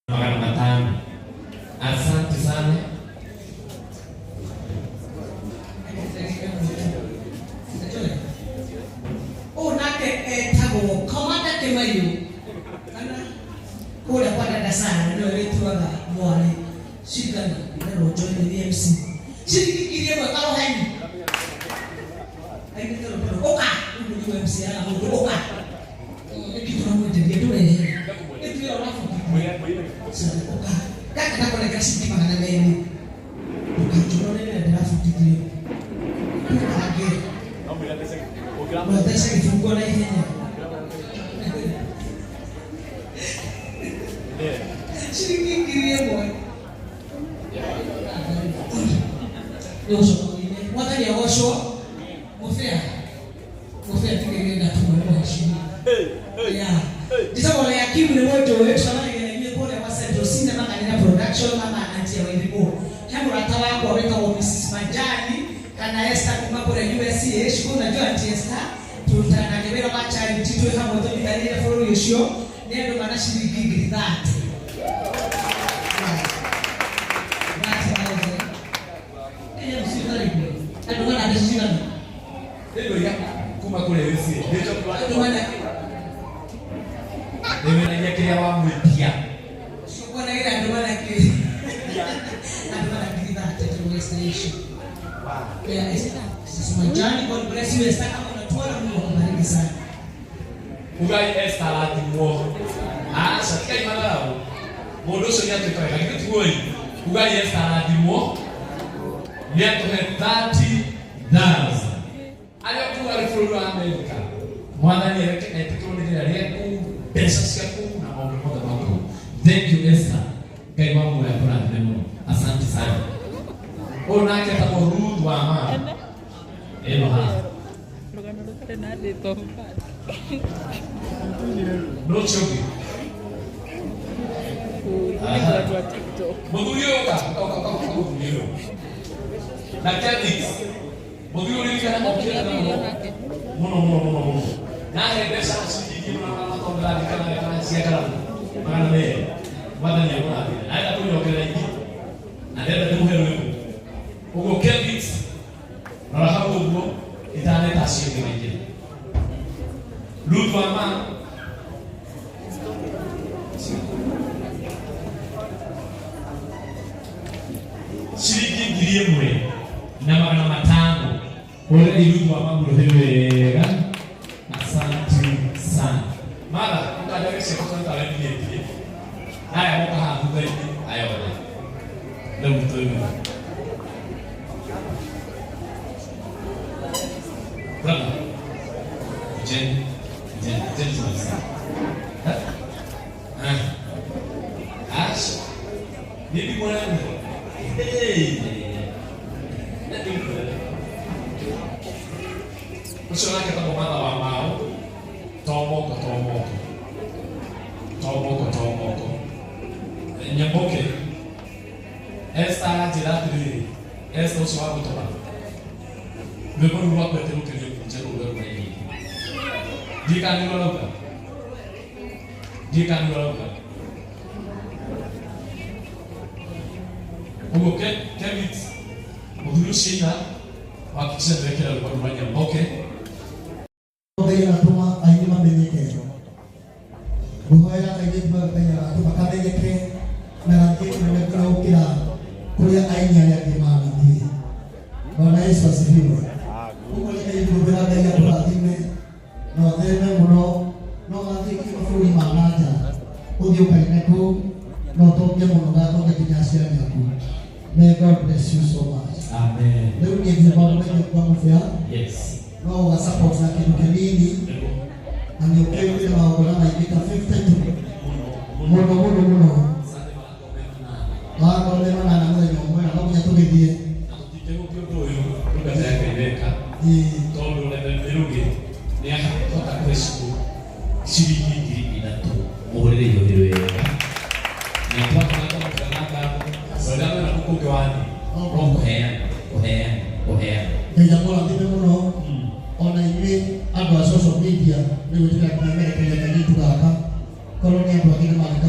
magana matano. Asante sana. Tago komanda kemayo kana kule kwa dada sana ndio wetu wala mwale shikana ndio join ni MC shiki kirie kwa kalo haini haini ndio oka ndio MC ana ndio oka kitu na mmoja ndio ndio ndio alafu sasa oka kaka na kwa kasi kima kana mimi tukachoona ile alafu kitu tukage Matesa kifungo na hiyo. Shilingi kirie boy. Yoso ngine. Mwata ni osho. Mofia. Mofia tingenda tumo shilingi. Yeah. Disa wala yakimu ni moto wetu sana ile pole kwa Central Cinema kana production mama anti wa Ilibo. Hapo ratawa kwa weka wa Mrs. Majani kana Esther kumako na USA shiko na jua anti Esther. Tutana kebera bacha mtito hapo to bidalile follow yosho nendo mana shilingi gridate. Ndio ya kuma kule wesi. Ndio kwa maana ndio na yake ya wangu pia. Sio na ile ndio maana yake. Ndio maana gridate to station. Wow. Yeah, sasa Majani God bless you Esther kama unatoa Mungu akubariki sana. Ugai Esther lati mo. Sasa kai malao. Modo sio yake kwa lakini tuoi. Ugai Esther lati mo. Ndio kwa 30,000. Aliyokuwa alifuruwa Amerika. Mwana ni yake epitoni ya leku pesa siku na mambo moja. Thank you Esther. Kai wangu ya kuna neno. Asante sana. Ona ke taboru wa ma. Eno ha. No choki. Moduyo ka. Moduyo. Na kadi. Moduyo ni kana okela na mono. Na pesa sisi na na tonda kana sia kala. Mana le. Madani ya kuna. Aida tu okela hiki. Ndio ndio muhero. Ugo Kevin rahabu ugo itane tasio kwenye Lutu ama shilingi ngiriye mwe na magana matano ole Lutu ama mrohewega. Asante sana mara ukadawesha kwa talenti yetu haya mwaka hapo zaidi ayo ndio mtoyo brother, Jen, Ash, maybe more. Hey, nothing good. Usiona kama mwana wa mao, tomoko. Nyamboke. Esta jiratri, esta usiwa kutoka. Memang luar betul kerja penjara luar ini. Dia kan luar apa? Oke, Kevin, dulu sih na, waktu saya berkira luar banyak. Oke. Kaya atuma ay ni mamenyeke. Buhaya ay kaya atuma kamenyeke narati kumekao kila kuya ay niya ya kimani. Bwana Yesu asifiwe. Mungu aliyekuwa ndani ya Ibrahimu na tena mno no ngati kifuri manaja udio kaineko no toke mno gato kwa kinyasi yako. May God bless you so much. Amen. Leo ni example kwa mfia. Yes. No wa support na kitu kinini aniokewe na wabona maikita 50 mno. Baba leo na mwe na kwa nyatogedie. Todo levelugi ni akatoka Kristo shilingi inatu muhorere yohewe na kwa kama sadaka na kukugwani ohea ndio kwa ndio mno ona ile ando social media ndio tunataka kumeleka ile kitu hapa kolonia kwa kile mali kwa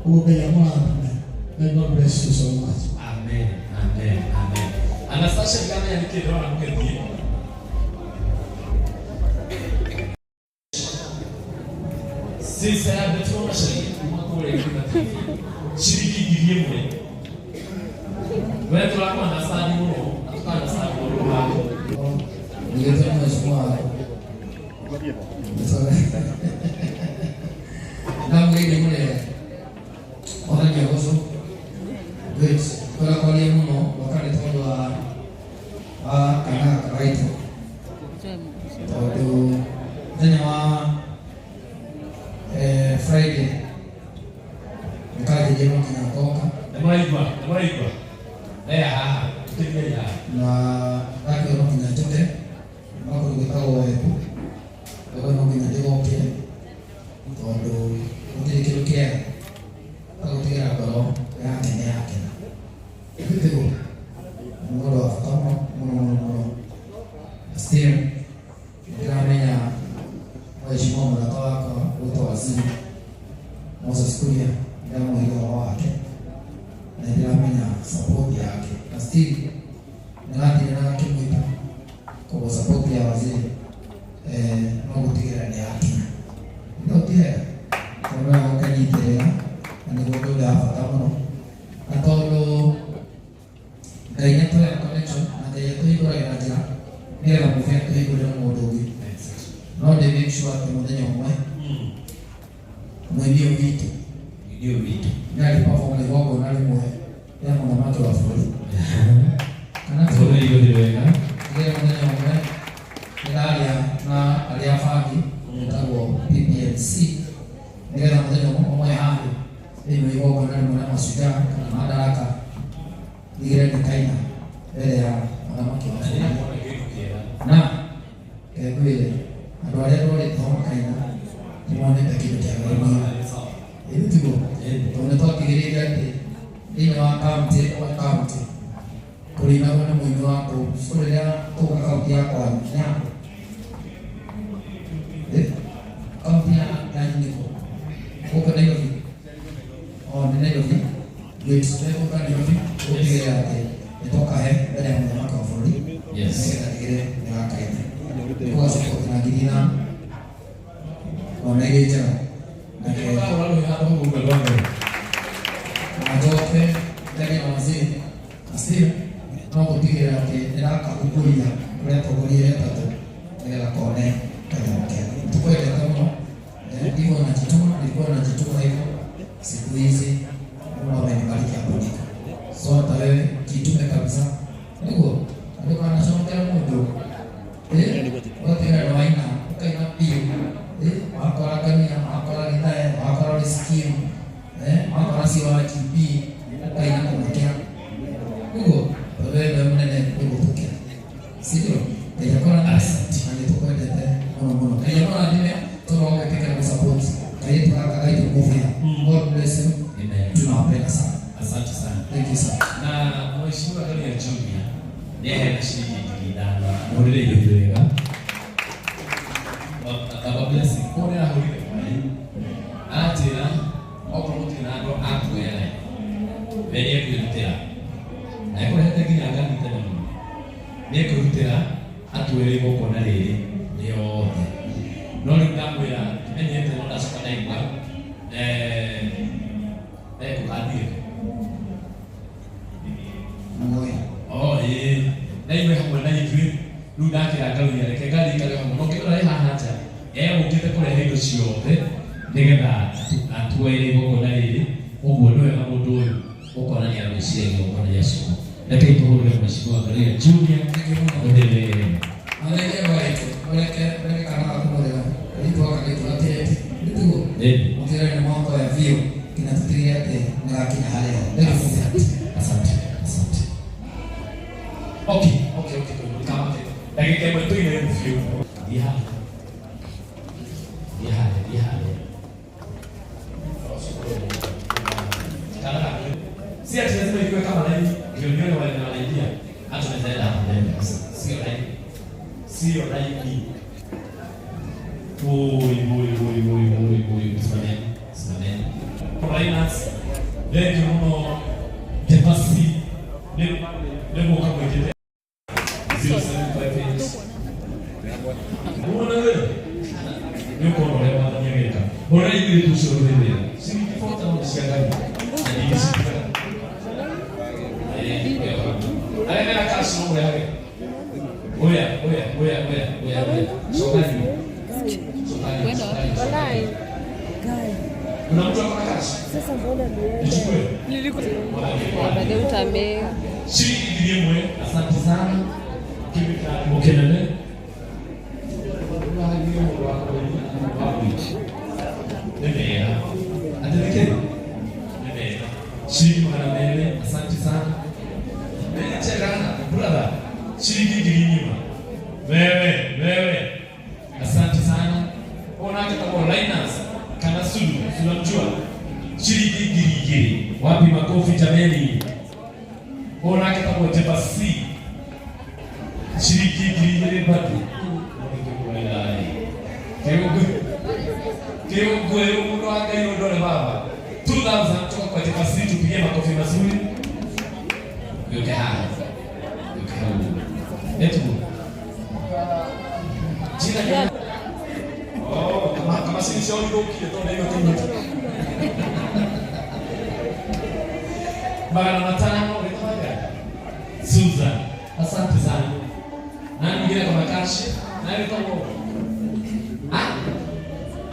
May God bless you so much. Amen. Amen. Amen. Anastasia gani alikidwa na mketi? Sisi hapa tunaona sheria makule kwa shiriki gilimwe. Wewe tulikuwa na sadi mno, tukana sadi mno hapo. Ningetaka mheshimiwa na mwingine mle wanajua kuhusu great kwa mno wakati tondo kana kawaida tondo tena wa Friday mkaje jema kinakoka Namaigwa haha tukimbia na kake ro kinatote mako ngikao wepo kwa nini nginatego kile tondo utikirokea au tigera baro yake Video moro afkama moro still ngamenya wajimo mnatoa kwa utawaziri Moses Kuria ndio mwalimu wake na ngamenya support yake na still ngati na kimwita kwa support ya waziri mambo tigera ni yake ndio tia kwa kanitera na ndio ndio afkama na todo gaya to ya connection na gaya to iko ya jira ni la mufia to iko na modogi no de make sure que mudenyo mwenye vitu na lipa kwa mle wako na limwe ya mwana mato wa fuli kana to ile hiyo ndio ina ile mudenyo mwe ndalia na aliafaki mtago PPMC ile na mudenyo mwe hapo ile wako na limwe na masuja na madaraka ile ni kaina ile ya mwanamke na kweli adwale role kama kaina tuone kitu cha gani ile tuko tunatoka kigereja ile wa account kulina wana mwini wako sio ya toka account yako na account ya niko uko na hiyo ni ndio great step kwa ndio ndio yake nitoka baada ya mwaka wa fuli yes ile ni wakaida kwa sababu tunagirina wamegeja na kwa wale hapo Google wangu atoke ndani ya wazee asili na kupiga yake ndio akakukulia kwa kukulia tatu ndio kone kama tuko ile kama hivyo nilikuwa najituma hivyo siku hizi Mungu amenibariki hapo niko. So hata wewe kitume kabisa. Niko. Ndio anasema kila mmoja. Wote na waina, kaina pio. Wakora kania, wakora nitae, wakora sikimu. Wakora siwa kipi, kaina kumkia. Niko. Wewe mnene niko tukia. Sio? Ndio kwa asante. Alitoka ndete. Mono. Ndio kwa nini tunaomba pekee support. Kaita kaita kufia. God bless you. Tunawapenda sana. Asante sana. Thank you sir. Na mheshimiwa ndani ya Jumia ndiye ana shilingi 500 ndio ile ndio akababia sikoni na huli atira okorote na ndo akwera venye kulitera na kwa hata kile agani tena ni kulitera atwele goko na lele yote no ndamwira enye tena ndo asaka na ingwa kukadir naiwe hamwe na ithuĩ rĩu ndakĩra ngarũria reke ngarikare hamwe no kĩrora haha nja ũkĩte kũrehe indo ciothe nĩgetha atuoere igongona rĩrĩ ũguo nĩ wega mũndũ ũyũ ũkonania rũciria igongona rĩa cuma reke itũhũrĩre mheshimiwa Ngaria Junior ũndĩrĩre Aleke waito, aleke kana kumulera. Alito akalitete. Ndiko. Mtira ni mambo ya vio kinatutia yake na kina hale. Ndio asante. Okay. Kama dakika moja tu ile vio. Yeah. Si ati lazima iwe kama nani milioni wale wanaidia hata tunaweza hapo ndani sio right oi simameni finance Lengi muno tepasi lebo kama jete 075 pages. Mbona wewe? Yuko roho na nyegeka. Bora ile tu sio wewe. Si kifuata na usiangalie. Aenda kasi ngombe yake. Oya. Sokani. Walai. Guy. Kuna mtu akona kasi. Sasa mbona Nichukue. baadaye utame. Shilingi milioni moja. Asante sana. Kimika mokelele. Nene. Adeleke. Nene. Shilingi magana mbele. Asante sana. Nene chagana. Brother. Shilingi gilinyuma. Wewe. Asante sana. Ona kama Linus kana Sulu mjua. Shilingi gili. Wapi makofi jameni? Ona kama tepasi. Shilingi gili bado. Kio mundo anga hiyo ndole baba. 2000 toka kwa tepasi tupige makofi mazuri. Yote haya. Etu. Jina kama sisi sio ndio kile hiyo kitu. Magana matano ulitoka. Susan, asante sana. Nani mwingine kwa makashi? Nani kwa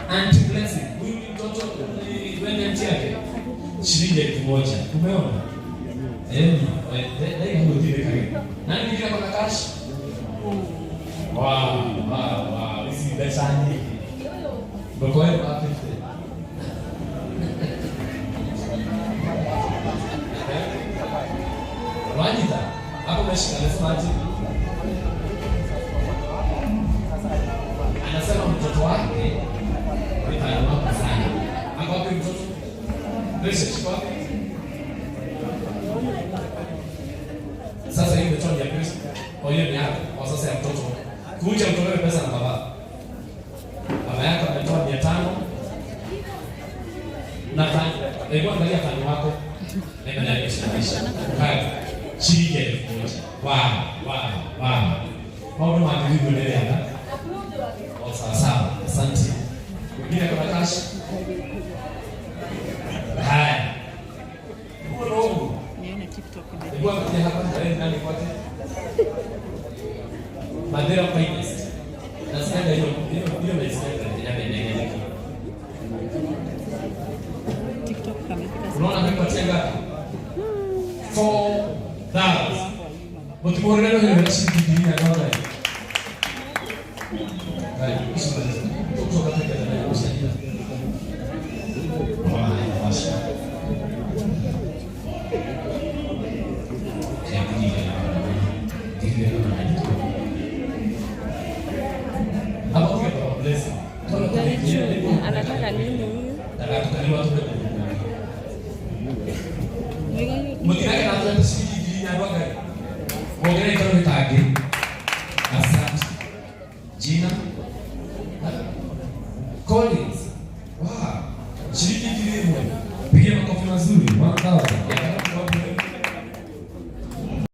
Auntie Blessing, huyu ni mtoto ni wewe auntie yake. Shilingi 1000. Umeona? Ndio ndio kile. Nani mwingine kwa makashi? Wow. This is better than me. But go ahead and fix it. Wanita, hapo umeshika anasema aje? Anasema mtoto wake alipanda sana. Hapo hapo mtoto. Pesa chukua. Sasa hivi mtoto ya pesa. Kwa hiyo ni hapo. Kwa sasa ya mtoto. Kuja utolewe pesa na baba. Baba yako ametoa 500. Na tani. Hebu angalia tani wako. Nenda na kisha. Haya. Shilingi 1000. Wow. Mambo maadili kuendelea na. Sawa. Asante. Wengine kama cash. Haya. Unaona. Niona TikTok ndio. Hebu angalia hapa nani kwake. Madera finest. Nasikia hiyo nasikia ndio TikTok kamefika. unaona amepatia ngapi? 4,000. Mtumorele leo ni shilingi ya dola. Hai, kutoka katika na kusaidia. Basi. Anataka nini huyu? Mungkin akan ada sedikit dirinya doang kan? Mungkin itu kita lagi. Asal Gina